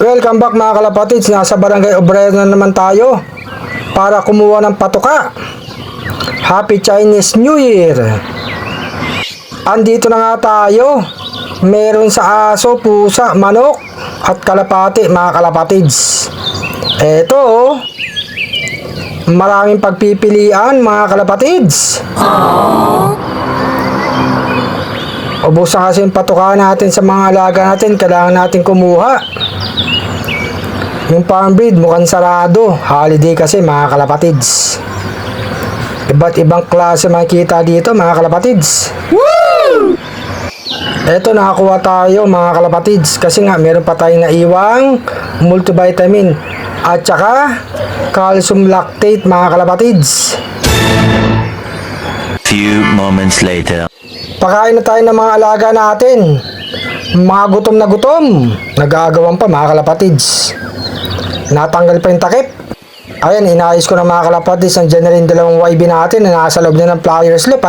Welcome back mga kalapatids, nasa Barangay Obrero na naman tayo para kumuha ng patuka. Happy Chinese New Year! Andito na nga tayo, meron sa aso, pusa, manok at kalapati mga kalapatids. Eto, maraming pagpipilian mga kalapatids. Ubus na kasi yung patuka natin sa mga alaga natin, kailangan natin kumuha. Yung farm breed mukhang sarado, holiday kasi mga kalapatids. Iba't ibang klase makikita dito mga kalapatids. Woo! Eto, nakakuha tayo mga kalapatids kasi nga meron pa tayong naiwang multivitamin at saka calcium lactate mga kalapatids. Few moments later. Pakain na tayo ng mga alaga natin. Mga gutom na gutom, nag-aagawan pa mga kalapatids. Natanggal pa yung takip. Ayan, inayos ko na mga kalapatids. Nandiyan na rin dalawang YB natin na nasa loob na ng pliers loop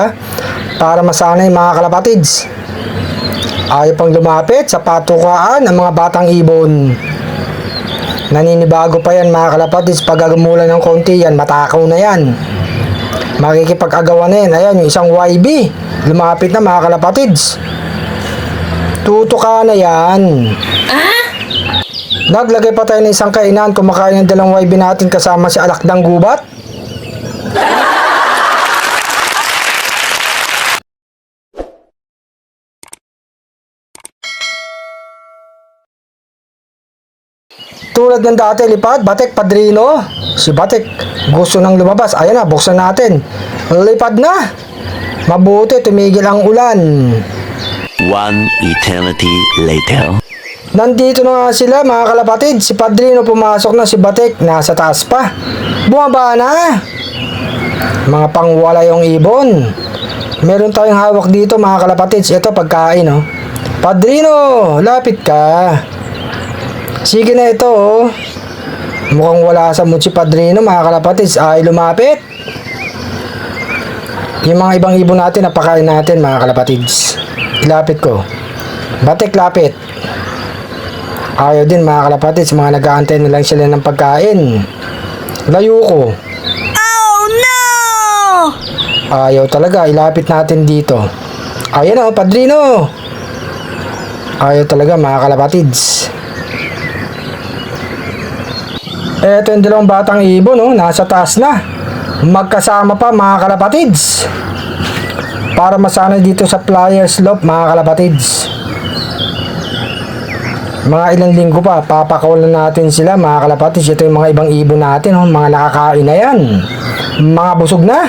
para masanay mga kalapatids. Ayaw pang lumapit sa patukaan ng mga batang ibon. Naninibago pa yan mga kalapatids. Pag agumulan ng konti yan, matakaw na yan. Makikipag-agawan na yan. Ayan, yung isang YB lumapit na mga kalapatids. Tutuka na yan. Naglagay pa tayo ng isang kainan, kumakain ng dalawang YB natin kasama si alakdang gubat. Tulad ng dati, lipad, batik, padrino. Si batik, gusto nang lumabas. Ayan na, buksan natin. Lipad na. Mabuti, tumigil ang ulan. One eternity later. Nandito na nga sila mga kalapatid. Si Padrino pumasok na, si Batik nasa taas pa. Bumaba na. Mga pangwala yung ibon. Meron tayong hawak dito mga kalapatids. Ito pagkain oh. Padrino, lapit ka. Sige na ito oh. Mukhang wala sa mood si Padrino mga kalapatids. Ay lumapit. Yung mga ibang ibon natin napakain natin mga kalapatids. Ilapit ko. Batik, lapit. Ayaw din mga kalapatids, mga nag-aantay na lang sila ng pagkain. Layo ko. Oh no! Ayaw talaga, ilapit natin dito. Ayan o, Padrino. Ayaw talaga mga kalapatids. Eto yung dalawang batang ibon oh, nasa taas na. Magkasama pa mga kalapatids. Para masanay dito sa pliers loop mga kalapatids. Mga ilang linggo pa, papakawalan natin sila mga kalapatids. Ito yung mga ibang ibon natin, oh, mga nakakain na yan. Mga busog na.